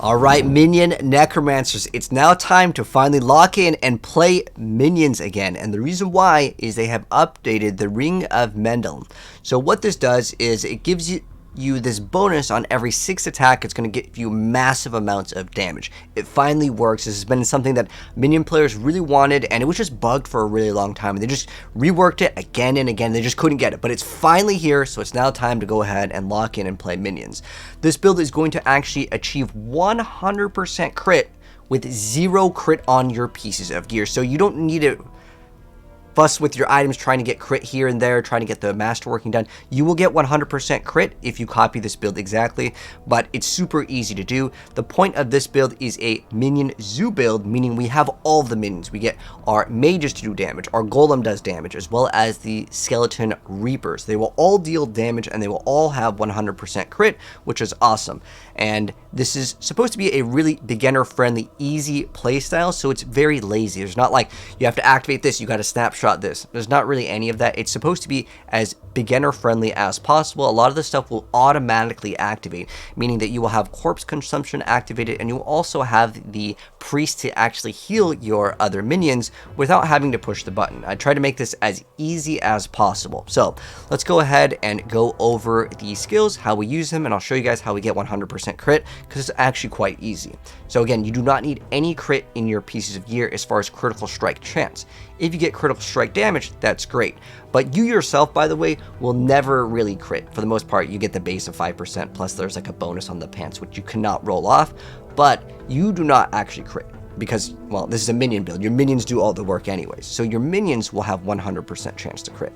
Alright, Minion Necromancers, it's now time to finally lock in and play minions again. And the reason why is they have updated the Ring of Mendeln. So what this does is it gives you this bonus on every 6 attack. It's going to give you massive amounts of damage. It finally works. This has been something that minion players really wanted, and it was just bugged for a really long time. And they just reworked it again and again. They just couldn't get it, but it's finally here, so it's now time to go ahead and lock in and play minions. This build is going to actually achieve 100% crit with 0 crit on your pieces of gear. So you don't need it fuss with your items trying to get crit here and there, trying to get the masterworking done. You will get 100% crit if you copy this build exactly, but it's super easy to do. The point of this build is a minion zoo build, meaning we have all of the minions. We get our mages to do damage, our golem does damage, as well as the skeleton reapers. They will all deal damage and they will all have 100% crit, which is awesome. And this is supposed to be a really beginner-friendly, easy playstyle, so it's very lazy. There's not like you have to activate this, you got to snapshot this. There's not really any of that. It's supposed to be as beginner-friendly as possible. A lot of the stuff will automatically activate, meaning that you will have corpse consumption activated, and you will also have the priest to actually heal your other minions without having to push the button. I try to make this as easy as possible. So let's go ahead and go over the skills, how we use them, and I'll show you guys how we get 100% crit, because it's actually quite easy. So again, you do not need any crit in your pieces of gear as far as critical strike chance. If you get critical strike damage, that's great. But you yourself, by the way, will never really crit. For the most part, you get the base of 5%, plus there's like a bonus on the pants, which you cannot roll off. But you do not actually crit, because, well, this is a minion build. Your minions do all the work anyways. So your minions will have 100% chance to crit.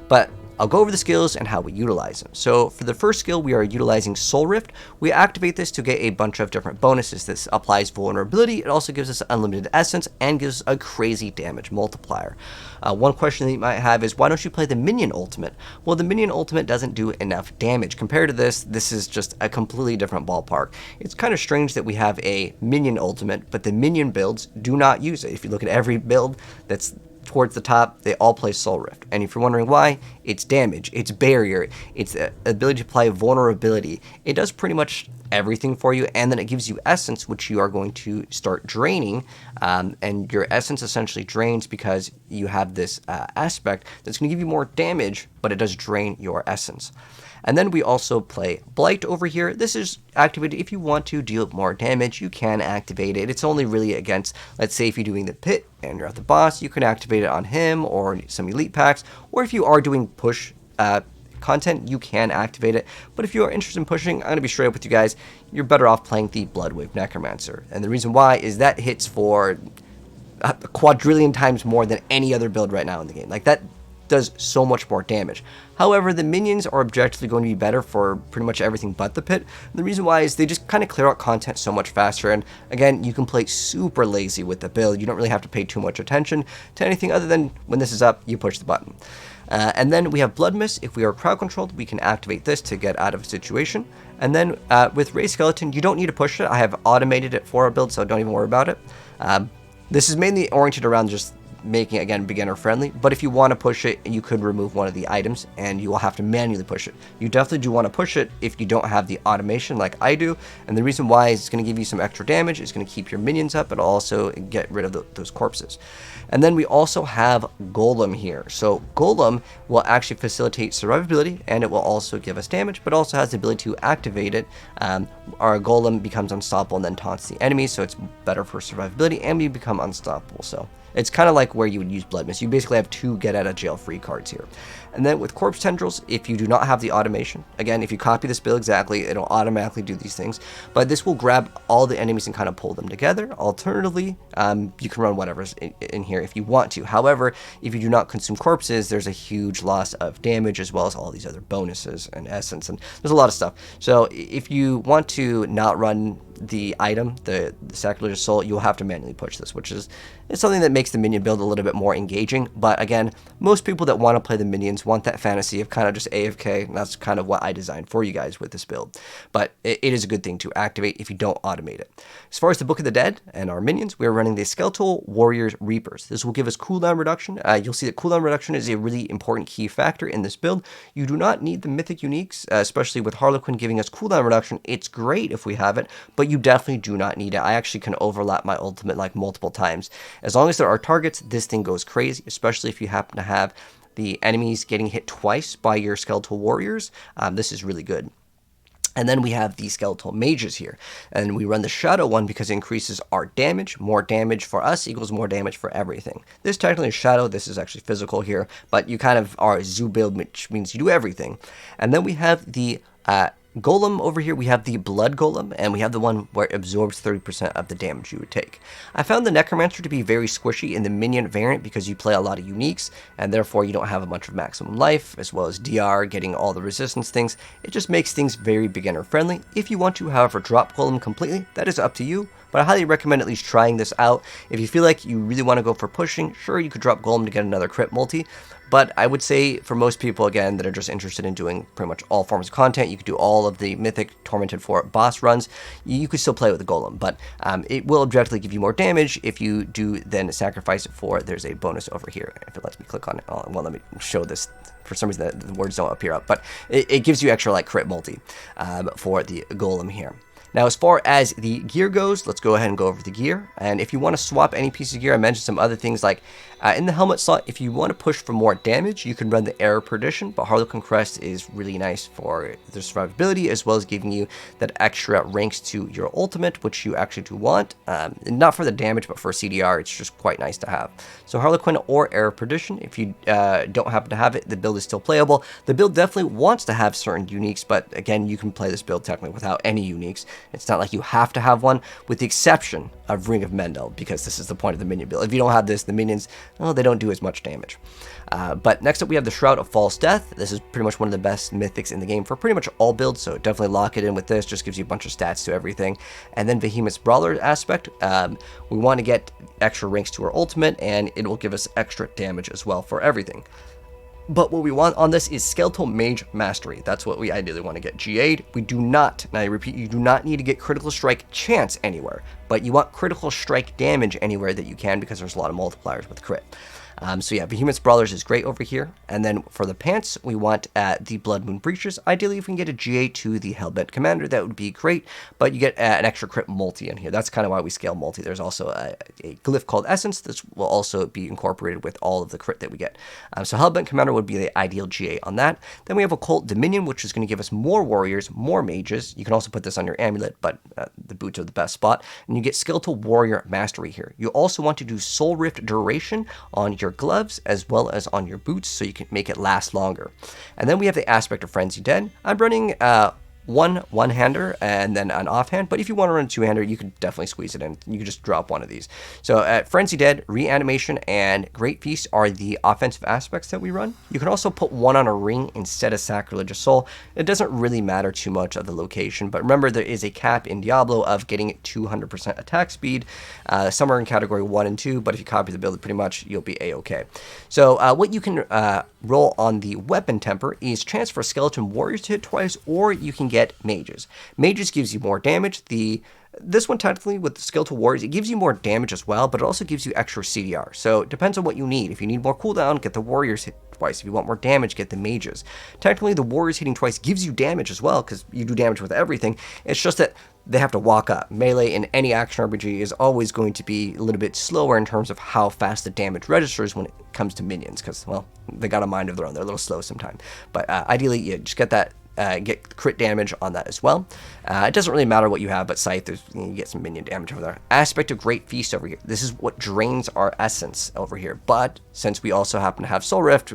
But I'll go over the skills and how we utilize them. So for the first skill, we are utilizing Soul Rift. We activate this to get a bunch of different bonuses. This applies vulnerability. It also gives us unlimited essence and gives us a crazy damage multiplier. One question that you might have is, why don't you play the Minion Ultimate? Well, the Minion Ultimate doesn't do enough damage. Compared to this, this is just a completely different ballpark. It's kind of strange that we have a Minion Ultimate, but the Minion builds do not use it. If you look at every build that's towards the top, they all play Soul Rift. And if you're wondering why, it's damage, it's barrier, it's the ability to apply vulnerability. It does pretty much everything for you, and then it gives you essence, which you are going to start draining, and your essence essentially drains because you have this aspect that's going to give you more damage, but it does drain your essence. And then we also play Blight over here. This is activated if you want to deal more damage. You can activate it. It's only really against, let's say if you're doing the pit and you're at the boss, you can activate it on him or some elite packs. Or if you are doing push content, you can activate it. But if you are interested in pushing, I'm going to be straight up with you guys. You're better off playing the Bloodwave Necromancer. And the reason why is that hits for a quadrillion times more than any other build right now in the game. Like, that does so much more damage. However, the minions are objectively going to be better for pretty much everything but the pit. The reason why is they just kind of clear out content so much faster, and again, you can play super lazy with the build. You don't really have to pay too much attention to anything other than when this is up, you push the button. And then we have Blood Mist. If we are crowd controlled, we can activate this to get out of a situation. And then with Ray Skeleton, you don't need to push it. I have automated it for our build, so don't even worry about it. This is mainly oriented around just making it, again, beginner friendly, but if you want to push it, you could remove one of the items and you will have to manually push it. You definitely do want to push it if you don't have the automation like I do, and the reason why is it's going to give you some extra damage. It's going to keep your minions up, but also get rid of those corpses. And then we also have Golem here. So Golem will actually facilitate survivability, and it will also give us damage, but also has the ability to activate it. Our Golem becomes unstoppable and then taunts the enemy, so it's better for survivability, and we become unstoppable. So it's kind of like where you would use Blood Mist. You basically have 2 get out of jail free cards here. And then with Corpse Tendrils, if you do not have the automation, again, if you copy this build exactly, it'll automatically do these things. But this will grab all the enemies and kind of pull them together. Alternatively, you can run whatever's in here if you want to. However, if you do not consume corpses, there's a huge loss of damage as well as all these other bonuses and essence, and there's a lot of stuff. So if you want to not run the item, the Sacrilegious Soul, you'll have to manually push this, which is something that makes the minion build a little bit more engaging. But again, most people that want to play the minions want that fantasy of kind of just AFK, and that's kind of what I designed for you guys with this build. But it is a good thing to activate if you don't automate it. As far as the Book of the Dead and our minions, we are running the Skeletal Warriors Reapers. This will give us cooldown reduction. You'll see that cooldown reduction is a really important key factor in this build. You do not need the Mythic Uniques, especially with Harlequin giving us cooldown reduction. It's great if we have it, but you definitely do not need it. I actually can overlap my ultimate like multiple times. As long as there are targets, this thing goes crazy, especially if you happen to have the enemies getting hit twice by your skeletal warriors. This is really good. And then we have the skeletal mages here. And we run the shadow one because it increases our damage. More damage for us equals more damage for everything. This technically is shadow. This is actually physical here. But you kind of are a zoo build, which means you do everything. And then we have the golem over here. We have the blood golem, and we have the one where it absorbs 30% of the damage you would take. I found the Necromancer to be very squishy in the minion variant because you play a lot of uniques, and therefore you don't have a bunch of maximum life, as well as DR, getting all the resistance things. It just makes things very beginner friendly. If you want to, however, drop golem completely, that is up to you. But I highly recommend at least trying this out. If you feel like you really want to go for pushing, sure, you could drop golem to get another crit multi. But I would say for most people, again, that are just interested in doing pretty much all forms of content, you could do all of the Mythic Tormented 4 boss runs. You could still play with the golem, but it will objectively give you more damage if you do then sacrifice it for, there's a bonus over here. If it lets me click on it, well, let me show this. For some reason, the words don't appear up, but it gives you extra like crit multi for the golem here. Now, as far as the gear goes, let's go ahead and go over the gear. And if you want to swap any piece of gear, I mentioned some other things like in the helmet slot, if you want to push for more damage, you can run the Error Perdition, but Harlequin Crest is really nice for the survivability, as well as giving you that extra ranks to your ultimate, which you actually do want. Not for the damage, but for CDR, it's just quite nice to have. So Harlequin or Error Perdition, if you don't happen to have it, the build is still playable. The build definitely wants to have certain uniques, but again, you can play this build technically without any uniques. It's not like you have to have one, with the exception of Ring of Mendeln, because this is the point of the minion build. If you don't have this, the minions, well, they don't do as much damage. But next up, we have the Shroud of False Death. This is pretty much one of the best mythics in the game for pretty much all builds, so definitely lock it in with this. Just gives you a bunch of stats to everything. And then Behemoth's Brawler aspect, we want to get extra ranks to our ultimate, and it will give us extra damage as well for everything. But what we want on this is Skeletal Mage Mastery. That's what we ideally want to get GA'd. We do not, and I repeat, you do not need to get Critical Strike Chance anywhere, but you want Critical Strike Damage anywhere that you can, because there's a lot of multipliers with crit. So yeah, Behemoth's Brawlers is great over here. And then for the pants, we want the Blood Moon Breaches. Ideally, if we can get a GA to the Hellbent Commander, that would be great. But you get an extra crit multi in here. That's kind of why we scale multi. There's also a glyph called Essence. This will also be incorporated with all of the crit that we get. So Hellbent Commander would be the ideal GA on that. Then we have Occult Dominion, which is going to give us more warriors, more mages. You can also put this on your amulet, but the boots are the best spot. And you get Skeletal Warrior Mastery here. You also want to do Soul Rift Duration on your gloves as well as on your boots, so you can make it last longer. And then we have the aspect of Frenzy Dead. I'm running one-hander and then an offhand, but if you want to run a two-hander, you can definitely squeeze it in. You can just drop one of these. So Frenzy Dead, Reanimation, and Great Feast are the offensive aspects that we run. You can also put one on a ring instead of Sacrilegious Soul. It doesn't really matter too much of the location, but remember there is a cap in Diablo of getting 200% attack speed, somewhere in category 1 and 2, but if you copy the build pretty much, you'll be a-okay. So what you can roll on the Weapon Temper is chance for Skeleton Warriors to hit twice, or you can get mages. Mages gives you more damage. This one technically with the Skeletal Warriors, it gives you more damage as well, but it also gives you extra CDR. So it depends on what you need. If you need more cooldown, get the Warriors hit twice. If you want more damage, get the mages. Technically, the Warriors hitting twice gives you damage as well, because you do damage with everything. It's just that they have to walk up. Melee in any action RPG is always going to be a little bit slower in terms of how fast the damage registers when it comes to minions, because, well, they got a mind of their own. They're a little slow sometimes. But ideally, you just get that. Get crit damage on that as well. It doesn't really matter what you have, but Scythe, you get some minion damage over there. Aspect of Great Feast over here. This is what drains our essence over here. But since we also happen to have Soul Rift,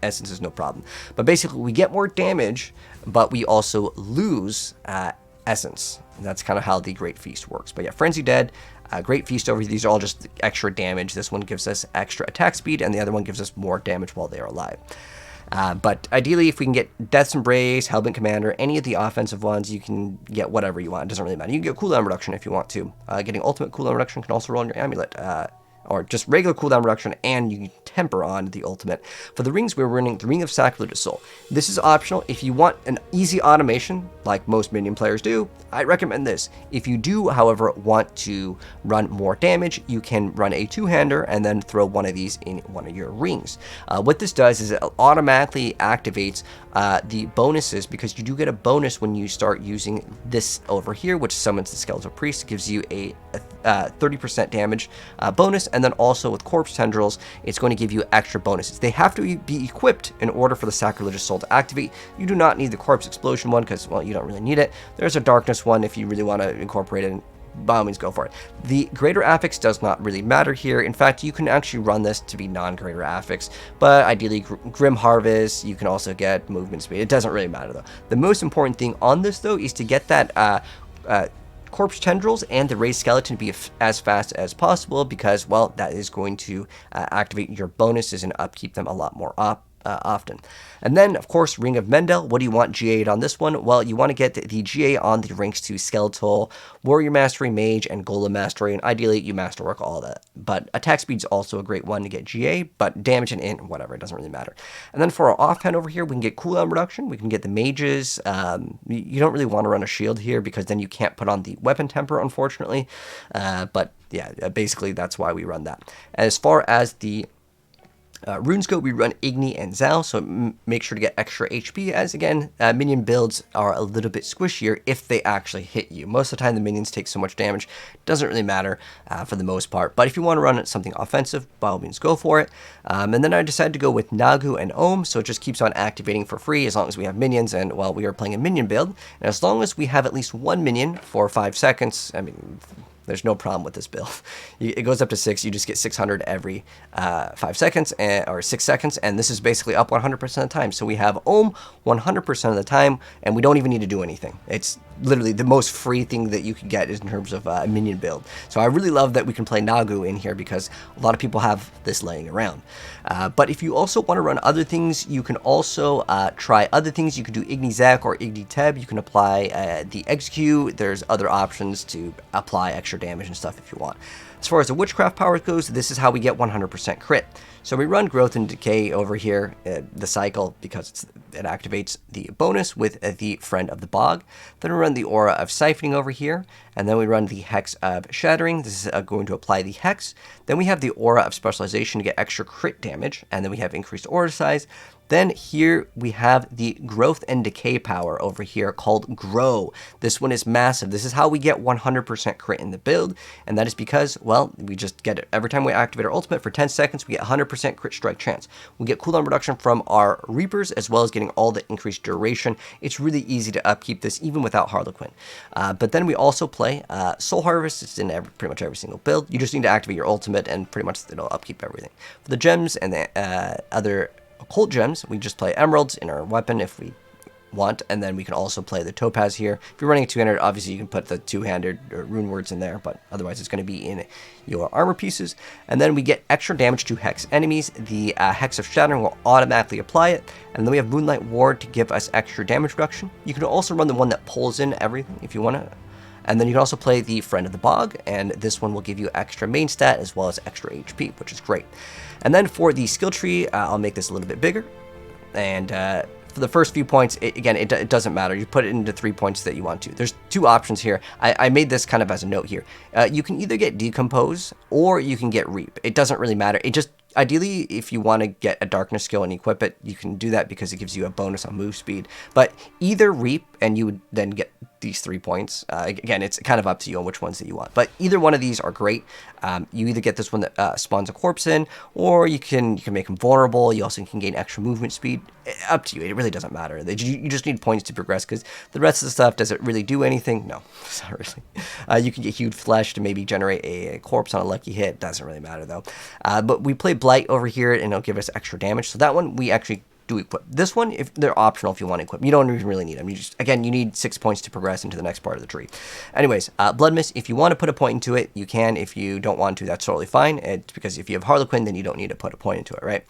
essence is no problem. But basically, we get more damage, but we also lose essence. And that's kind of how the Great Feast works. But yeah, Frenzy Dead, Great Feast over here. These are all just extra damage. This one gives us extra attack speed, and the other one gives us more damage while they are alive. But ideally, if we can get Death's Embrace, Hellbent Commander, any of the offensive ones, you can get whatever you want. It doesn't really matter. You can get cooldown reduction if you want to. Getting ultimate cooldown reduction can also roll on your amulet. Or just regular cooldown reduction, and you can temper on the ultimate. For the rings, we're running the Ring of Sacrilegious Soul. This is optional. If you want an easy automation, like most minion players do, I recommend this. If you do, however, want to run more damage, you can run a two-hander and then throw one of these in one of your rings. What this does is it automatically activates the bonuses, because you do get a bonus when you start using this over here, which summons the Skeletal Priest. It gives you a 30% damage bonus, and then also with Corpse Tendrils, it's going to give you extra bonuses. They have to be equipped in order for the Sacrilegious Soul to activate. You do not need the Corpse Explosion one, because, well, you don't really need it. There's a Darkness one if you really want to incorporate it. By all means, go for it. The Greater Affix does not really matter here. In fact, you can actually run this to be non-Greater Affix, but ideally Grim Harvest. You can also get movement speed. It doesn't really matter, though. The most important thing on this, though, is to get that Corpse Tendrils and the Raised Skeleton to be as fast as possible, because, well, that is going to activate your bonuses and upkeep them a lot more often. And then, of course, Ring of Mendeln. What do you want GA'd on this one? Well, you want to get the GA on the ranks to Skeletal, Warrior Mastery, Mage, and Golem Mastery, and ideally you Masterwork all of that. But attack speed's also a great one to get GA, but damage and int, whatever, it doesn't really matter. And then for our offhand over here, we can get cooldown reduction, we can get the mages. You don't really want to run a shield here, because then you can't put on the weapon temper, unfortunately. But yeah, basically that's why we run that. As far as the RuneScope, we run Igni and Zal, so make sure to get extra HP, as again, minion builds are a little bit squishier if they actually hit you. Most of the time the minions take so much damage, doesn't really matter for the most part, but if you want to run something offensive, by all means go for it. And then I decided to go with Nagu and Ohm, so it just keeps on activating for free as long as we have minions, and well, we are playing a minion build, and as long as we have at least one minion for 5 seconds, I mean, there's no problem with this build. It goes up to 6. You just get 600 every 5 seconds, or 6 seconds, and this is basically up 100% of the time. So we have Ohm 100% of the time, and we don't even need to do anything. It's literally the most free thing that you can get in terms of a minion build. So I really love that we can play Nagu in here, because a lot of people have this laying around. But if you also want to run other things, you can also try other things. You can do Igni Zach or Igni Teb. You can apply the Execute. There's other options to apply extra damage and stuff if you want. As far as the Witchcraft power goes, this is how we get 100% crit. So we run Growth and Decay over here, the cycle, because it activates the bonus with the Friend of the Bog. Then we run the Aura of Siphoning over here, and then we run the Hex of Shattering. This is going to apply the Hex. Then we have the Aura of Specialization to get extra crit damage, and then we have increased aura size. Then here we have the Growth and Decay power over here called Grow. This one is massive. This is how we get 100% crit in the build, and that is because, well, we just get it. Every time we activate our ultimate for 10 seconds, we get 100% crit strike chance. We get cooldown reduction from our Reapers, as well as getting all the increased duration. It's really easy to upkeep this, even without Harlequin. But then we also play Soul Harvest. It's in pretty much every single build. You just need to activate your ultimate, and pretty much it'll upkeep everything. For the gems and the other occult gems, we just play emeralds in our weapon if we want, and then we can also play the topaz here. If you're running a two-handed, obviously you can put the two-handed rune words in there, but otherwise it's going to be in your armor pieces. And then we get extra damage to hex enemies. The Hex of Shattering will automatically apply it, and then we have Moonlight Ward to give us extra damage reduction. You can also run the one that pulls in everything if you want to. And then you can also play the Friend of the Bog, and this one will give you extra main stat as well as extra HP, which is great. And then for the skill tree, I'll make this a little bit bigger. And for the first few points, it doesn't matter. You put it into 3 points that you want to. There's 2 options here. I made this kind of as a note here. You can either get Decompose or you can get Reap. It doesn't really matter. It just, ideally, if you want to get a Darkness skill and equip it, you can do that because it gives you a bonus on move speed. But either Reap, and you would then get these 3 points. Again, it's kind of up to you on which ones that you want. But either one of these are great. You either get this one that spawns a corpse in, or you can make them vulnerable. You also can gain extra movement speed. Up to you. It really doesn't matter. You just need points to progress, because the rest of the stuff, does it really do anything? No, it's not really. You can get Hued Flesh to maybe generate a corpse on a lucky hit. Doesn't really matter, though. But we play Blight over here, and it'll give us extra damage. So that one we actually do equip. This one, if they're optional if you want to equip. You don't even really need them. You just, again, you need 6 points to progress into the next part of the tree. Anyways, Blood Mist, if you want to put a point into it, you can. If you don't want to, that's totally fine. It's because if you have Harlequin, then you don't need to put a point into it, right?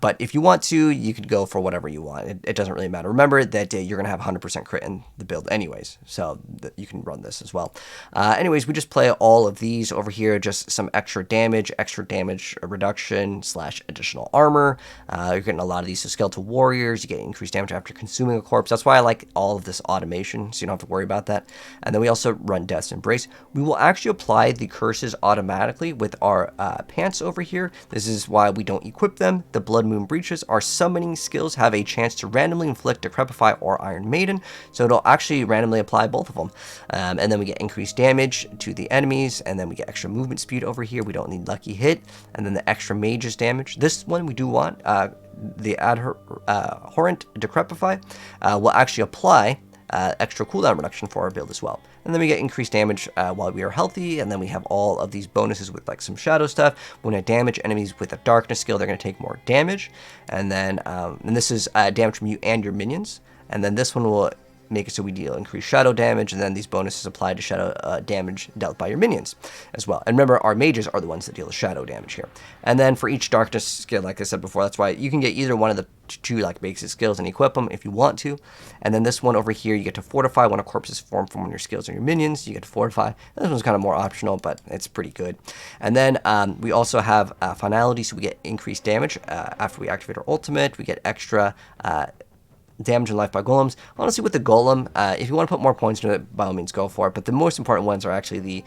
But if you want to, you could go for whatever you want. It doesn't really matter. Remember that you're going to have 100% crit in the build anyways, so you can run this as well. Anyways, we just play all of these over here, just some extra damage reduction / additional armor. You're getting a lot of these to skeletal warriors, you get increased damage after consuming a corpse. That's why I like all of this automation, so you don't have to worry about that. And then we also run Death's Embrace. We will actually apply the curses automatically with our pants over here. This is why we don't equip them. The Blood Moon Breaches, our summoning skills, have a chance to randomly inflict Decrepify or Iron Maiden, so it'll actually randomly apply both of them. And then we get increased damage to the enemies, and then we get extra movement speed over here. We don't need Lucky Hit, and then the extra mage's damage. This one we do want. The Abhorrent Decrepify will actually apply extra cooldown reduction for our build as well. And then we get increased damage while we are healthy, and then we have all of these bonuses with like some shadow stuff. When I damage enemies with a darkness skill, they're going to take more damage. And then and this is damage from you and your minions. And then this one will make it so we deal increased shadow damage, and then these bonuses apply to shadow damage dealt by your minions as well. And remember, our mages are the ones that deal the shadow damage here. And then for each darkness skill, like I said before, that's why you can get either one of the two like basic skills and equip them if you want to. And then this one over here, you get to fortify when a corpse is formed from one of your skills or your minions. You get to fortify. This one's kind of more optional, but it's pretty good. And then we also have finality, so we get increased damage after we activate our ultimate. We get extra damage and life by golems. Honestly, with the golem, if you want to put more points into it, by all means go for it, but the most important ones are actually the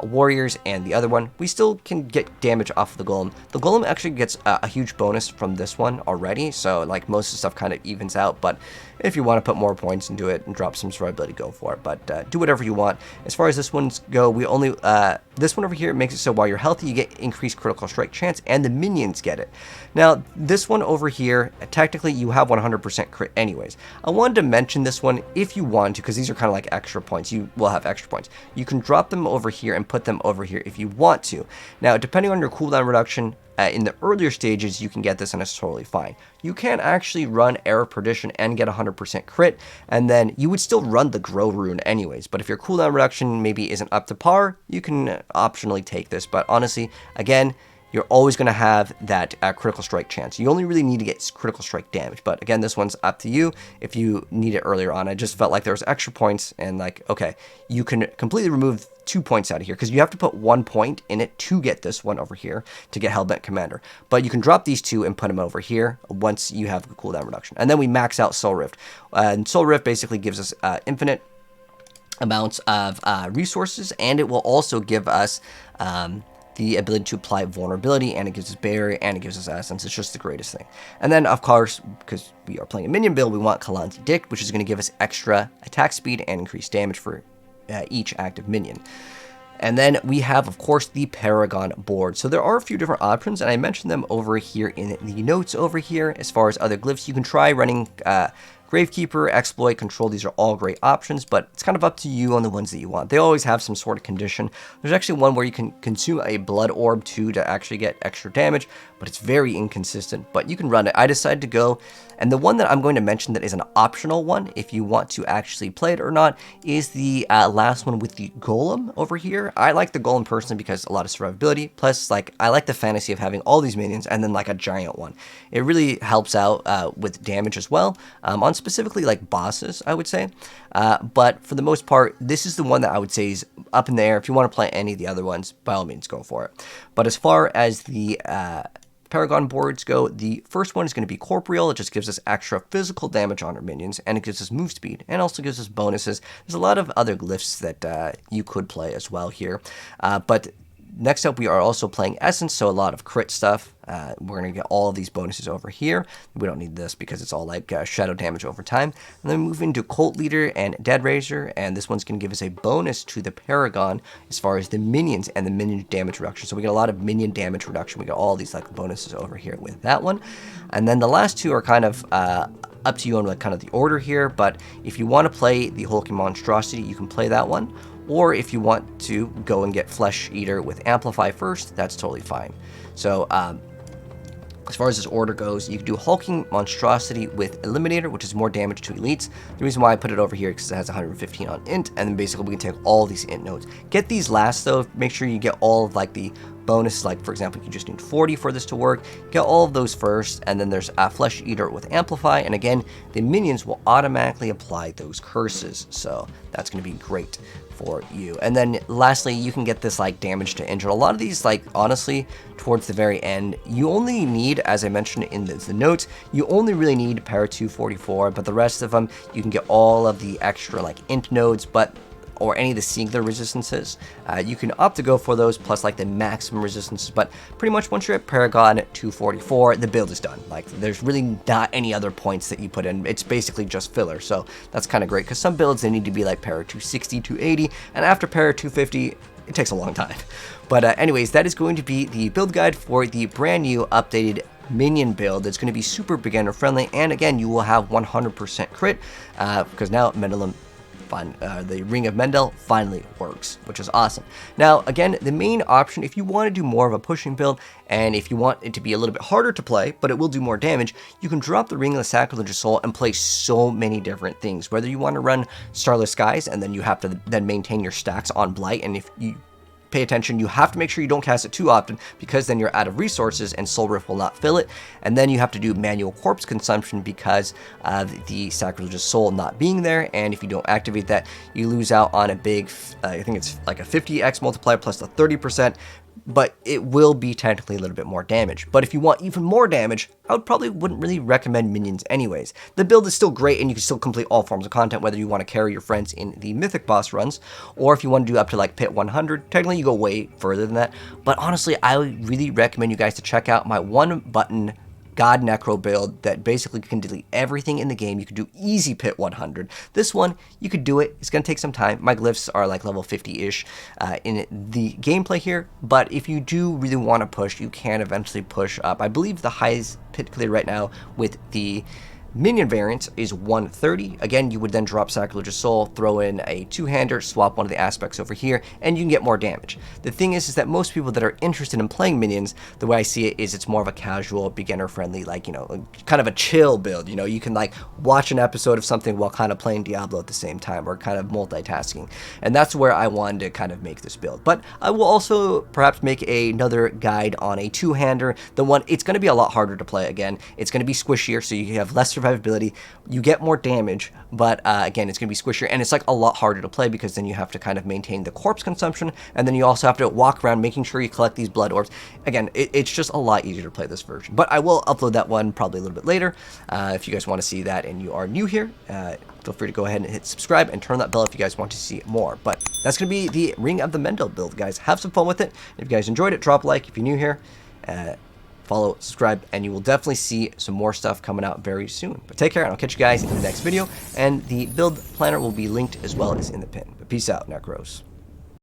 warriors and the other one. We still can get damage off of the golem. The golem actually gets a huge bonus from this one already, so like most of the stuff kind of evens out, but if you want to put more points into it and drop some survivability, go for it, but do whatever you want. As far as this one's go, we only this one over here makes it so while you're healthy, you get increased critical strike chance, and the minions get it. Now, this one over here, technically you have 100% crit anyways. I wanted to mention this one if you want to, because these are kind of like extra points. You will have extra points. You can drop them over here and put them over here if you want to. Now, depending on your cooldown reduction, in the earlier stages, you can get this and it's totally fine. You can actually run Era of Perdition and get 100% crit, and then you would still run the Grow Rune anyways. But if your cooldown reduction maybe isn't up to par, you can optionally take this. But honestly, again, you're always going to have that critical strike chance. You only really need to get critical strike damage. But again, this one's up to you if you need it earlier on. I just felt like there was extra points, and like, okay, you can completely remove 2 points out of here because you have to put 1 point in it to get this one over here to get Hellbent Commander. But you can drop these two and put them over here once you have the cooldown reduction. And then we max out Soul Rift. And Soul Rift basically gives us infinite amounts of resources, and it will also give us the ability to apply vulnerability, and it gives us barrier, and it gives us essence. It's just the greatest thing. And then, of course, because we are playing a minion build, we want Kalanti Dict, which is going to give us extra attack speed and increased damage for each active minion. And then we have, of course, the Paragon Board. So there are a few different options, and I mentioned them over here in the notes over here. As far as other glyphs, you can try running Gravekeeper, Exploit, Control. These are all great options, but it's kind of up to you on the ones that you want. They always have some sort of condition. There's actually one where you can consume a Blood Orb too to actually get extra damage, but it's very inconsistent, but you can run it. I decided to go, and the one that I'm going to mention that is an optional one, if you want to actually play it or not, is the last one with the Golem over here. I like the Golem personally because a lot of survivability, plus like I like the fantasy of having all these minions and then like a giant one. It really helps out with damage as well, on specifically like bosses, I would say. But for the most part, this is the one that I would say is up in the air. If you want to play any of the other ones, by all means, go for it. But as far as the Paragon boards go, the first one is going to be Corporeal. It just gives us extra physical damage on our minions, and it gives us move speed, and also gives us bonuses. There's a lot of other glyphs that you could play as well here. But next up, we are also playing Essence, so a lot of crit stuff. We're going to get all of these bonuses over here. We don't need this because it's all like shadow damage over time. And then we move into Cult Leader and Dead Raiser, and this one's going to give us a bonus to the Paragon as far as the minions and the minion damage reduction. So we get a lot of minion damage reduction. We get all these like bonuses over here with that one. And then the last two are kind of up to you on like kind of the order here, but if you want to play the Hulking Monstrosity, you can play that one. Or if you want to go and get Flesh Eater with Amplify first, that's totally fine. So as far as this order goes, you can do Hulking Monstrosity with Eliminator, which is more damage to elites. The reason why I put it over here is because it has 115 on int, and then basically we can take all these int nodes. Get these last though, make sure you get all of like the bonuses, like for example, you just need 40 for this to work. Get all of those first, and then there's a Flesh Eater with Amplify, and again, the minions will automatically apply those curses, so that's going to be great for you. And then lastly, you can get this like damage to injure. A lot of these, like honestly, towards the very end, you only need, as I mentioned in the notes, you only really need Para 244, but the rest of them, you can get all of the extra like int nodes, or any of the singular resistances. You can opt to go for those, plus like the maximum resistances, but pretty much once you're at Paragon 244, the build is done. Like, there's really not any other points that you put in. It's basically just filler, so that's kind of great, because some builds, they need to be like Para 260, 280, and after Para 250, it takes a long time. But anyways, that is going to be the build guide for the brand new updated minion build. It's going to be super beginner friendly, and again, you will have 100% crit, because now Mendeln, the Ring of Mendeln finally works, which is awesome. Now, again, the main option, if you want to do more of a pushing build, and if you want it to be a little bit harder to play, but it will do more damage, you can drop the Ring of the Sacrilegious Soul and play so many different things. Whether you want to run Starless Skies, and then you have to then maintain your stacks on Blight, and if you pay attention, you have to make sure you don't cast it too often, because then you're out of resources and Soul Rift will not fill it. And then you have to do manual corpse consumption because of the Sacrilegious Soul not being there, and if you don't activate that, you lose out on a big, I think it's like a 50x multiplier plus the 30%, but it will be technically a little bit more damage. But if you want even more damage, I wouldn't really recommend minions anyways. The build is still great, and you can still complete all forms of content, whether you want to carry your friends in the Mythic boss runs, or if you want to do up to like Pit 100, technically you go way further than that. But honestly, I would really recommend you guys to check out my one button God Necro build that basically can delete everything in the game. You could do easy Pit 100. This one, you could do it. It's going to take some time. My glyphs are like level 50-ish in the gameplay here, but if you do really want to push, you can eventually push up. I believe the highest pit clear right now with the minion variant is 130. Again, you would then drop Sacrilegious Soul, throw in a two-hander, swap one of the aspects over here, and you can get more damage. The thing is that most people that are interested in playing minions, the way I see it is it's more of a casual, beginner-friendly, like, you know, kind of a chill build. You know, you can like watch an episode of something while kind of playing Diablo at the same time, or kind of multitasking. And that's where I wanted to kind of make this build. But I will also perhaps make another guide on a two-hander. The one, it's going to be a lot harder to play again. It's going to be squishier, so you have less survivability, you get more damage, but again, it's going to be squishier, and it's like a lot harder to play, because then you have to kind of maintain the corpse consumption, and then you also have to walk around making sure you collect these blood orbs. Again, it's just a lot easier to play this version, but I will upload that one probably a little bit later. If you guys want to see that and you are new here, feel free to go ahead and hit subscribe and turn that bell if you guys want to see more. But that's going to be the Ring of the Mendeln build, guys. Have some fun with it. If you guys enjoyed it, drop a like. If you're new here, follow, subscribe, and you will definitely see some more stuff coming out very soon. But take care, and I'll catch you guys in the next video, and the build planner will be linked as well as in the pin. But peace out, Necros.